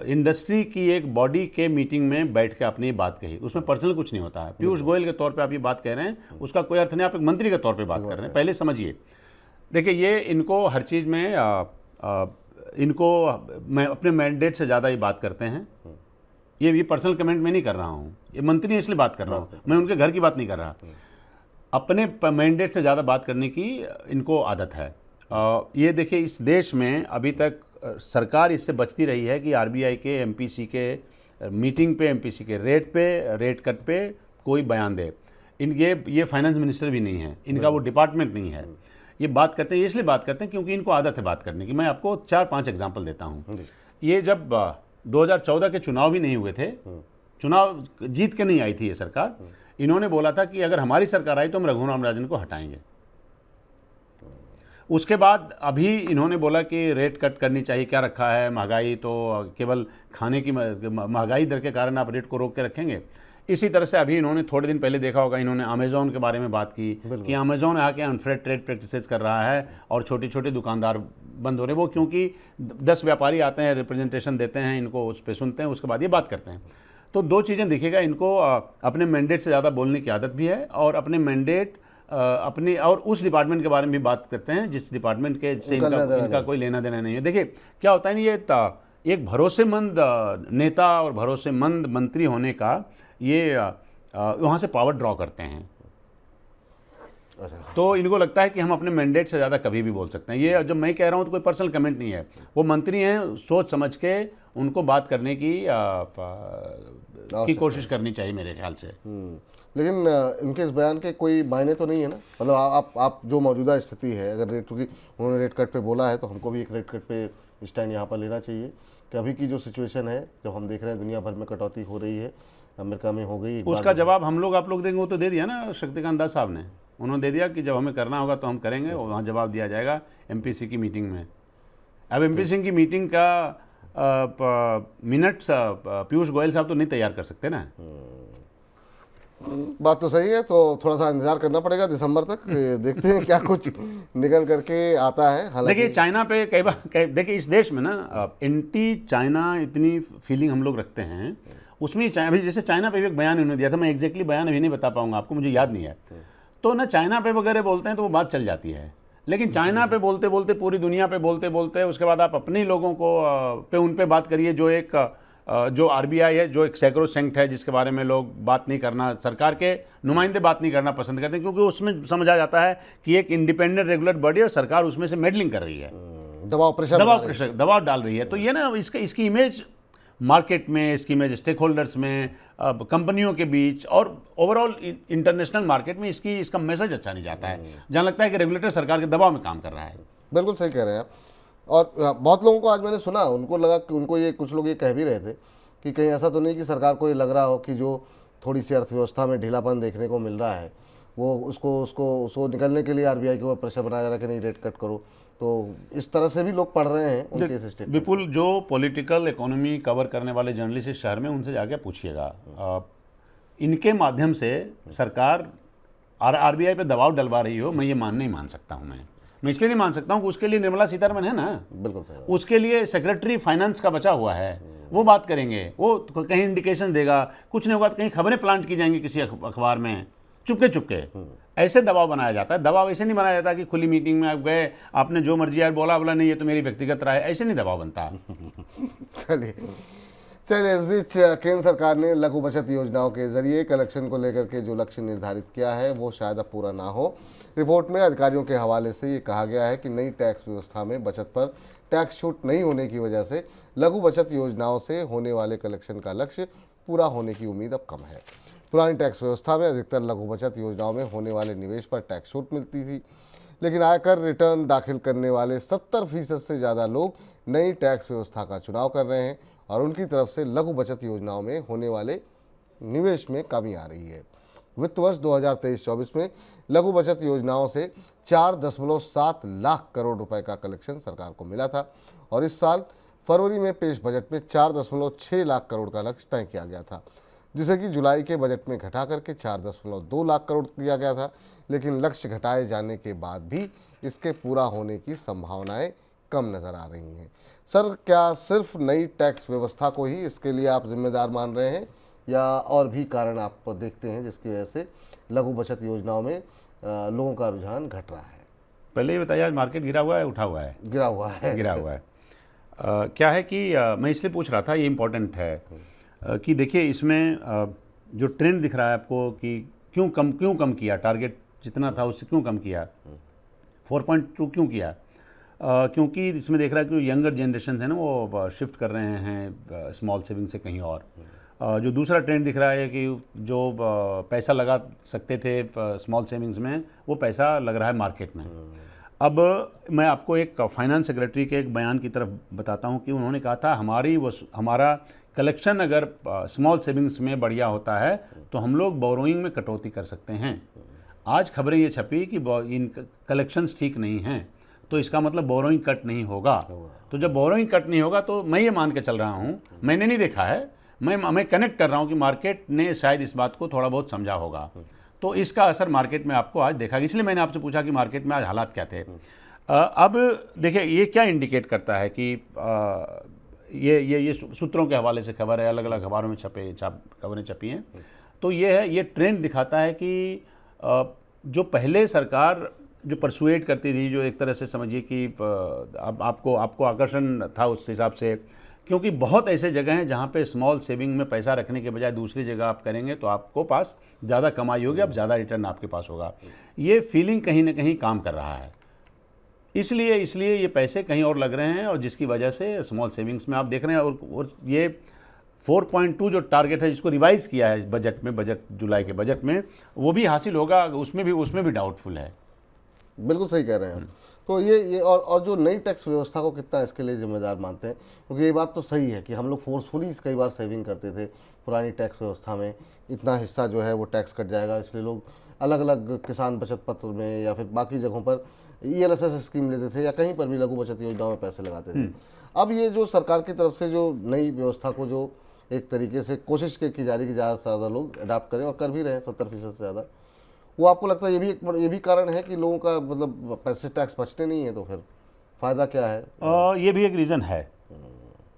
इंडस्ट्री की एक बॉडी के मीटिंग में बैठ के आपने ये बात कही, उसमें पर्सनल कुछ नहीं होता है। पीयूष गोयल के तौर पे आप ये बात कह रहे हैं, उसका कोई अर्थ नहीं। आप एक मंत्री के तौर पे बात कर रहे हैं, पहले समझिए। देखिए, ये इनको हर चीज़ में इनको मैं अपने मैंडेट से ज़्यादा ये बात करते हैं। ये पर्सनल कमेंट मैं नहीं कर रहा हूँ, ये मंत्री इसलिए बात कर रहा हूँ, मैं उनके घर की बात नहीं कर रहा। अपने मैंडेट से ज़्यादा बात करने की इनको आदत है। ये देखिए, इस देश में अभी तक सरकार इससे बचती रही है कि RBI के MPC के मीटिंग पे, MPC के रेट कट पे कोई बयान दे। ये फाइनेंस मिनिस्टर भी नहीं है, इनका वो डिपार्टमेंट नहीं है। ये बात करते हैं, ये इसलिए बात करते हैं क्योंकि इनको आदत है बात करने की। मैं आपको 4-5 एग्जाम्पल देता हूँ। ये जब 2014 के चुनाव भी नहीं हुए थे, चुनाव जीत के नहीं आई थी ये सरकार, इन्होंने बोला था कि अगर हमारी सरकार आई तो हम रघुराम राजन को हटाएंगे। उसके बाद अभी इन्होंने बोला कि रेट कट करनी चाहिए, क्या रखा है, महंगाई तो केवल खाने की महंगाई दर के कारण आप रेट को रोक के रखेंगे। इसी तरह से अभी इन्होंने थोड़े दिन पहले देखा होगा, इन्होंने अमेज़ॉन के बारे में बात की कि अमेज़ॉन आके अनफेयर ट्रेड प्रैक्टिसेस कर रहा है और छोटे छोटे दुकानदार बंद हो रहे हैं। वो क्योंकि 10 व्यापारी आते हैं, रिप्रेजेंटेशन देते हैं, इनको उस पर सुनते हैं, उसके बाद ये बात करते हैं। तो 2 चीज़ें दिखेगा, इनको अपने मैंडेट से ज़्यादा बोलने की आदत भी है और अपने मैंडेट अपने और उस डिपार्टमेंट के बारे में भी बात करते हैं जिस डिपार्टमेंट के से इनका कोई लेना देना नहीं है। देखिए, क्या होता है, ये एक भरोसेमंद नेता और भरोसेमंद मंत्री होने का ये वहाँ से पावर ड्रॉ करते हैं। तो इनको लगता है कि हम अपने मैंडेट से ज़्यादा कभी भी बोल सकते हैं। ये जब मैं कह रहा हूँ तो कोई पर्सनल कमेंट नहीं है, वो मंत्री हैं, सोच समझ के उनको बात करने की कोशिश करनी चाहिए मेरे ख्याल से। लेकिन इनके इस बयान के कोई मायने तो नहीं है ना, मतलब आप जो मौजूदा स्थिति है, अगर रेट, क्योंकि उन्होंने रेट कट पे बोला है तो हमको भी एक रेट कट पे स्टैंड यहाँ पर लेना चाहिए कि अभी की जो सिचुएशन है, जब हम देख रहे हैं दुनिया भर में कटौती हो रही है, अमेरिका में हो गई, उसका जवाब हम लोग आप लोग देंगे, वो तो दे दिया ना शक्तिकांत दास साहब ने, उन्होंने दे दिया कि जब हमें करना होगा तो हम करेंगे, और वहाँ जवाब दिया जाएगा एमपीसी की मीटिंग में। अब एमपीसी की मीटिंग का मिनट्स पीयूष गोयल साहब तो नहीं तैयार कर सकते ना। बात तो सही है, तो थोड़ा सा इंतजार करना पड़ेगा दिसंबर तक, देखते हैं क्या कुछ निकल करके आता है। हालांकि देखिए चाइना पे कई बार देखिए इस देश में ना एंटी चाइना इतनी फीलिंग हम लोग रखते हैं, उसमें अभी जैसे चाइना पे भी एक बयान उन्होंने दिया था, मैं एग्जैक्टली बयान अभी नहीं बता पाऊंगा आपको, मुझे याद नहीं है, तो ना चाइना पे वगैरह बोलते हैं तो वो बात चल जाती है, लेकिन चाइना पे बोलते बोलते पूरी दुनिया पे बोलते बोलते उसके बाद आप अपने लोगों को पे उन पे बात करिए, जो एक जो आरबीआई है, जो एक सैक्रोसैंक्ट है, जिसके बारे में लोग बात नहीं करना, सरकार के नुमाइंदे बात नहीं करना पसंद करते हैं, क्योंकि उसमें समझा जाता है कि एक इंडिपेंडेंट रेगुलेट बॉडी और सरकार उसमें से मेडलिंग कर रही है, दबाव डाल रही है। तो ये ना इसकी इमेज मार्केट में, इसकी इमेज स्टेक होल्डर्स में, कंपनियों के बीच और ओवरऑल इंटरनेशनल मार्केट में इसका मैसेज अच्छा नहीं जाता है, जहाँ लगता है कि रेगुलेटर सरकार के दबाव में काम कर रहा है। बिल्कुल सही कह रहे हैं आप। और बहुत लोगों को आज मैंने सुना, उनको लगा कि उनको ये, कुछ लोग ये कह भी रहे थे कि कहीं ऐसा तो नहीं कि सरकार को ये लग रहा हो कि जो थोड़ी सी अर्थव्यवस्था में ढीलापन देखने को मिल रहा है, वो उसको निकलने के लिए आरबीआई के ऊपर प्रेशर बनाया जा रहा है कि नहीं रेट कट करो, तो इस तरह से भी लोग पढ़ रहे हैं उनके सिस्टम। विपुल, जो पॉलिटिकल इकोनॉमी कवर करने वाले जर्नलिस्ट इस शहर में, उनसे जाके पूछिएगा, इनके माध्यम से सरकार आरबीआई पे दबाव डलवा रही हो, मैं ये नहीं मान सकता हूँ। मैं इसलिए नहीं मान सकता हूँ कि उसके लिए निर्मला सीतारमन है ना, बिल्कुल सही, उसके लिए सेक्रेटरी फाइनेंस का बचा हुआ है, वो बात करेंगे, वो कहीं इंडिकेशन देगा, कुछ नहीं होगा तो कहीं खबरें प्लांट की जाएंगी किसी अखबार में, चुपके ऐसे दबाव बनाया जाता है। दबाव ऐसे नहीं बनाया जाता कि खुली मीटिंग में आप गए, आपने जो मर्जी यार बोला नहीं, ये तो मेरी व्यक्तिगत राय, ऐसे नहीं दबाव बनता। चलिए, इस बीच केंद्र सरकार ने लघु बचत योजनाओं के जरिए कलेक्शन को लेकर के जो लक्ष्य निर्धारित किया है वो शायद अब पूरा ना हो। रिपोर्ट में अधिकारियों के हवाले से ये कहा गया है कि नई टैक्स व्यवस्था में बचत पर टैक्स छूट नहीं होने की वजह से लघु बचत योजनाओं से होने वाले कलेक्शन का लक्ष्य पूरा होने की उम्मीद अब कम है। पुरानी टैक्स व्यवस्था में अधिकतर लघु बचत योजनाओं में होने वाले निवेश पर टैक्स छूट मिलती थी, लेकिन आयकर रिटर्न दाखिल करने वाले 70% से ज़्यादा लोग नई टैक्स व्यवस्था का चुनाव कर रहे हैं और उनकी तरफ से लघु बचत योजनाओं में होने वाले निवेश में कमी आ रही है। वित्त वर्ष 2023-24 में लघु बचत योजनाओं से 4.7 लाख करोड़ रुपए का कलेक्शन सरकार को मिला था और इस साल फरवरी में पेश बजट में 4.6 लाख करोड़ का लक्ष्य तय किया गया था, जिसे कि जुलाई के बजट में घटा करके 4.2 लाख करोड़ किया गया था, लेकिन लक्ष्य घटाए जाने के बाद भी इसके पूरा होने की संभावनाएं कम नज़र आ रही हैं। सर, क्या सिर्फ नई टैक्स व्यवस्था को ही इसके लिए आप जिम्मेदार मान रहे हैं या और भी कारण आप देखते हैं जिसकी वजह से लघु बचत योजनाओं में लोगों का रुझान घट रहा है? पहले ये बताइए, आज मार्केट गिरा हुआ है, उठा हुआ है? गिरा हुआ है। क्या है कि मैं इसलिए पूछ रहा था, ये इम्पोर्टेंट है कि देखिए इसमें जो ट्रेंड दिख रहा है आपको कि क्यों कम किया, टारगेट जितना था उससे क्यों कम किया, 4.2 क्यों किया? क्योंकि इसमें देख रहा है कि यंगर जनरेशन है ना, वो शिफ्ट कर रहे हैं स्मॉल सेविंग से कहीं और। जो दूसरा ट्रेंड दिख रहा है कि जो पैसा लगा सकते थे स्मॉल सेविंग्स में, वो पैसा लग रहा है मार्केट में। अब मैं आपको एक फाइनेंस सेक्रेटरी के एक बयान की तरफ बताता हूं कि उन्होंने कहा था हमारा कलेक्शन अगर स्मॉल सेविंग्स में बढ़िया होता है तो हम लोग बोरोइंग में कटौती कर सकते हैं। आज खबरें ये छपी कि इन कलेक्शंस ठीक नहीं हैं, तो इसका मतलब बोरोइंग कट नहीं होगा। तो जब बोरोइंग कट नहीं होगा तो मैं ये मान के चल रहा हूँ, मैंने नहीं देखा है, मैं कनेक्ट कर रहा हूँ कि मार्केट ने शायद इस बात को थोड़ा बहुत समझा होगा, तो इसका असर मार्केट में आपको आज देखा। इसलिए मैंने आपसे पूछा कि मार्केट में आज हालात क्या थे। अब देखिए ये क्या इंडिकेट करता है कि ये सूत्रों के हवाले से खबर है, अलग अलग अखबारों में खबरें छपी हैं, तो ये ट्रेंड दिखाता है कि जो पहले सरकार जो परसुएट करती थी, जो एक तरह से समझिए कि आपको आकर्षण था उस हिसाब से क्योंकि बहुत ऐसे जगह हैं जहाँ पे स्मॉल सेविंग में पैसा रखने के बजाय दूसरी जगह आप करेंगे तो आपको पास ज़्यादा कमाई होगी, अब ज़्यादा रिटर्न आपके पास होगा। ये फीलिंग कहीं ना कहीं काम कर रहा है, इसलिए ये पैसे कहीं और लग रहे हैं, और जिसकी वजह से स्मॉल सेविंग्स में आप देख रहे हैं। और ये 4.2 जो टारगेट है जिसको रिवाइज़ किया है बजट जुलाई के बजट में, वो भी हासिल होगा, उसमें भी डाउटफुल है। बिल्कुल सही कह रहे हैं आप। तो ये और जो नई टैक्स व्यवस्था को कितना इसके लिए जिम्मेदार मानते हैं? क्योंकि ये बात तो सही है कि हम लोग फोर्सफुली कई बार सेविंग करते थे पुरानी टैक्स व्यवस्था में, इतना हिस्सा जो है वो टैक्स कट जाएगा, इसलिए लोग अलग अलग किसान बचत पत्र में या फिर बाकी जगहों पर ELSS स्कीम लेते थे या कहीं पर भी लघु बचत योजनाओं में पैसे लगाते थे। अब ये जो सरकार की तरफ से जो नई व्यवस्था को जो एक तरीके से कोशिश की जा रही है कि ज़्यादा से ज़्यादा लोग अडाप्ट करें और कर भी रहे हैं 70% से ज़्यादा, वो आपको लगता है ये भी कारण है कि लोगों का मतलब पैसे टैक्स बचते नहीं है, तो फिर फ़ायदा क्या है? ये भी एक रीज़न है,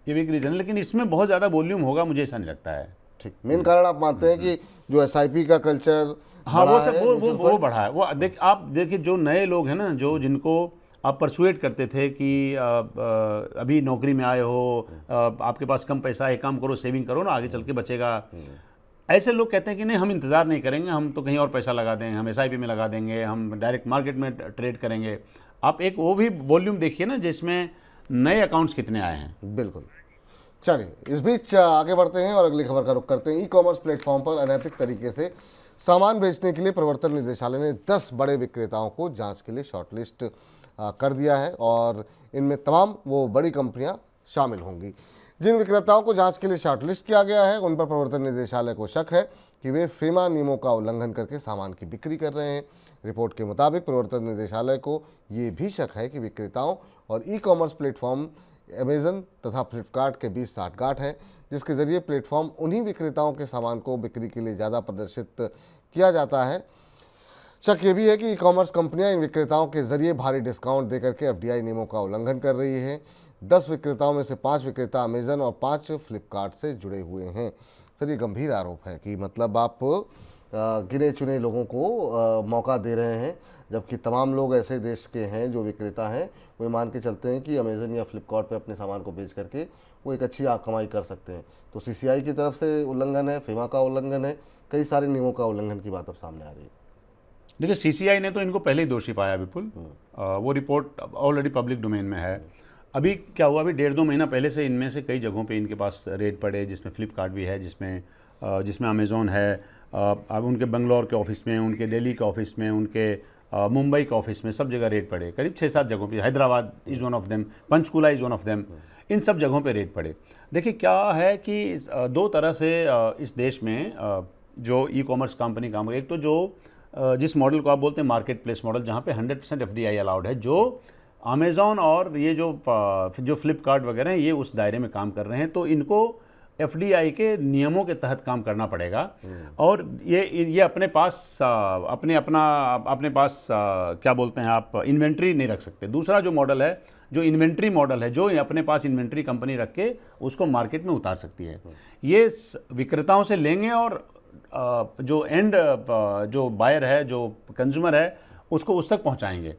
लेकिन इसमें बहुत ज़्यादा वॉल्यूम होगा, मुझे ऐसा नहीं लगता है। ठीक, मेन कारण आप मानते हैं कि जो SIP का कल्चर हाँ, बढ़ा है, वो बढ़ा है। वो आप देखिए, जो नए लोग हैं ना, जिनको आप परसुएट करते थे कि अभी नौकरी में आए हो, आपके पास कम पैसा है, काम करो, सेविंग करो ना, आगे चल के बचेगा। ऐसे लोग कहते हैं कि नहीं, हम इंतज़ार नहीं करेंगे, हम तो कहीं और पैसा लगा देंगे, हम SIP में लगा देंगे, हम डायरेक्ट मार्केट में ट्रेड करेंगे। आप एक वो भी वॉल्यूम देखिए ना, जिसमें नए अकाउंट्स कितने आए हैं। बिल्कुल। चलिए, इस बीच आगे बढ़ते हैं और अगली खबर का रुख करते हैं। ई-कॉमर्स प्लेटफॉर्म पर अनैतिक तरीके से सामान बेचने के लिए प्रवर्तन निदेशालय ने 10 बड़े विक्रेताओं को जांच के लिए शॉर्टलिस्ट कर दिया है और इनमें तमाम वो बड़ी कंपनियां शामिल होंगी। जिन विक्रेताओं को जांच के लिए शॉर्टलिस्ट किया गया है, उन पर प्रवर्तन निदेशालय को शक है कि वे FEMA नियमों का उल्लंघन करके सामान की बिक्री कर रहे हैं। रिपोर्ट के मुताबिक प्रवर्तन निदेशालय को ये भी शक है कि विक्रेताओं और ई-कॉमर्स प्लेटफॉर्म अमेजन तथा फ्लिपकार्ट के बीच साठगांठ है, जिसके जरिए प्लेटफॉर्म उन्हीं विक्रेताओं के सामान को बिक्री के लिए ज़्यादा प्रदर्शित किया जाता है। शक ये भी है कि ई-कॉमर्स कंपनियां इन विक्रेताओं के जरिए भारी डिस्काउंट देकर के FDI नियमों का उल्लंघन कर रही है। 10 विक्रेताओं में से 5 विक्रेता अमेजन और 5 फ्लिपकार्ट से जुड़े हुए हैं। सर, ये गंभीर आरोप है कि मतलब आप गिने चुने लोगों को मौका दे रहे हैं, जबकि तमाम लोग ऐसे देश के हैं जो विक्रेता हैं, वो मान के चलते हैं कि अमेजन या फ्लिपकार्ट पे अपने सामान को बेच करके वो एक अच्छी कमाई कर सकते हैं। तो CCI की तरफ से उल्लंघन है, FEMA का उल्लंघन है, कई सारे नियमों का उल्लंघन की बात अब सामने आ रही है। देखिए, CCI ने तो इनको पहले ही दोषी पाया विपुल। वो रिपोर्ट ऑलरेडी पब्लिक डोमेन में है। अभी क्या हुआ, अभी 1.5-2 महीना पहले से इनमें से कई जगहों पे इनके पास रेड पड़े, जिसमें फ्लिपकार्ट भी है, जिसमें अमेज़ॉन है। अब उनके बंगलौर के ऑफिस में, उनके दिल्ली के ऑफिस में, उनके मुंबई के ऑफिस में, सब जगह रेड पड़े। करीब 6-7 जगहों पे, Hyderabad is one of them, Panchkula is one of them, इन सब जगहों पे रेड पड़े। देखिए, क्या है कि 2 तरह से इस देश में जो ई-कॉमर्स कंपनी काम, एक तो जो जिस मॉडल को आप बोलते हैं मार्केट प्लेस मॉडल, जहाँ पे 100% FDI अलाउड है, जो अमेज़ॉन और ये जो फ्लिपकार्ट वगैरह हैं, ये उस दायरे में काम कर रहे हैं, तो इनको FDI के नियमों के तहत काम करना पड़ेगा। और ये अपने पास क्या बोलते हैं आप, इन्वेंट्री नहीं रख सकते। दूसरा जो मॉडल है, जो इन्वेंट्री मॉडल है, जो अपने पास इन्वेंट्री कंपनी रख के उसको मार्केट में उतार सकती है। ये विक्रेताओं से लेंगे और जो एंड जो बायर है, जो कंज्यूमर है, उसको उस तक पहुंचाएंगे।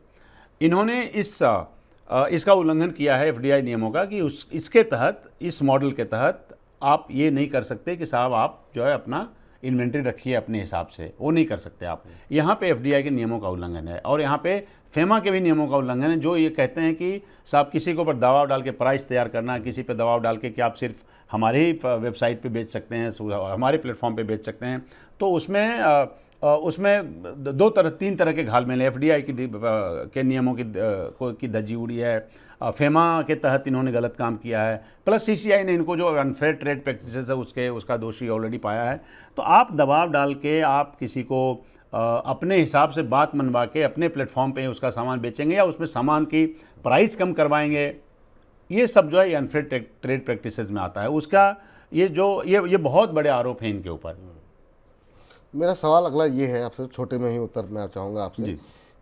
इन्होंने इसका उल्लंघन किया है FDI नियमों का, कि इसके तहत, इस मॉडल के तहत आप ये नहीं कर सकते कि साहब आप जो है अपना इन्वेंट्री रखिए अपने हिसाब से, वो नहीं कर सकते आप। यहाँ पे FDI के नियमों का उल्लंघन है और यहाँ पे FEMA के भी नियमों का उल्लंघन है, जो ये कहते हैं कि साहब किसी के ऊपर दबाव डाल के प्राइस तैयार करना, किसी पे दबाव डाल के कि आप सिर्फ हमारे ही वेबसाइट पे बेच सकते हैं, हमारे प्लेटफॉर्म पे बेच सकते हैं। तो उसमें 3 तरह के घालमेल है। FDI के नियमों की धज्जी उड़ी है, FEMA के तहत इन्होंने गलत काम किया है, प्लस CCI ने इनको जो अनफेयर ट्रेड प्रैक्टिसेस है उसका दोषी ऑलरेडी पाया है। तो आप दबाव डाल के आप किसी को अपने हिसाब से बात मनवा के अपने प्लेटफॉर्म पे उसका सामान बेचेंगे या उसमें सामान की प्राइस कम करवाएंगे, ये सब जो है अनफेयर ट्रेड प्रैक्टिसेस में आता है। उसका ये बहुत बड़े आरोप हैं इनके ऊपर। मेरा सवाल अगला ये है, आपसे छोटे में ही उत्तर मैं चाहूँगा आपसे,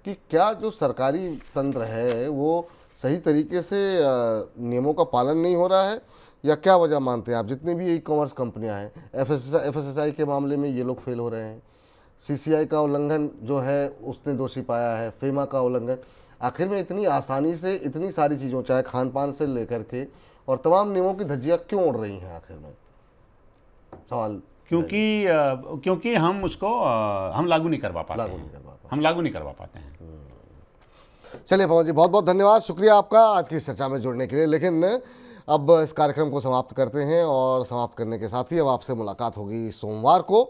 कि क्या जो सरकारी तंत्र है वो सही तरीके से नियमों का पालन नहीं हो रहा है, या क्या वजह मानते हैं आप? जितनी भी ई-कॉमर्स कंपनियां हैं, FSSAI के मामले में ये लोग फेल हो रहे हैं, CCI का उल्लंघन जो है उसने दोषी पाया है, FEMA का उल्लंघन, आखिर में इतनी आसानी से इतनी सारी चीज़ों, चाहे खान पान से लेकर के और तमाम नियमों की धज्जियां क्यों उड़ रही हैं आखिर में? सवाल क्योंकि हम उसको हम लागू नहीं करवा पाते लागू हैं। नहीं करवा पाते। हम लागू नहीं करवा पाते हैं। चलिए पवन जी, बहुत बहुत धन्यवाद, शुक्रिया आपका आज की इस चर्चा में जुड़ने के लिए। लेकिन अब इस कार्यक्रम को समाप्त करते हैं और समाप्त करने के साथ ही अब आपसे मुलाकात होगी सोमवार को।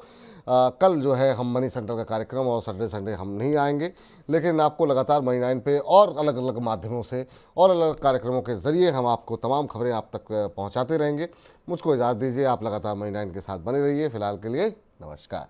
कल जो है हम मनी सेंटर का कार्यक्रम और सैटरडे संडे हम नहीं आएंगे, लेकिन आपको लगातार मनी 9 पे और अलग अलग माध्यमों से और अलग अलग कार्यक्रमों के ज़रिए हम आपको तमाम खबरें आप तक पहुंचाते रहेंगे। मुझको इजाज़त दीजिए, आप लगातार मनी 9 के साथ बने रहिए। फिलहाल के लिए नमस्कार।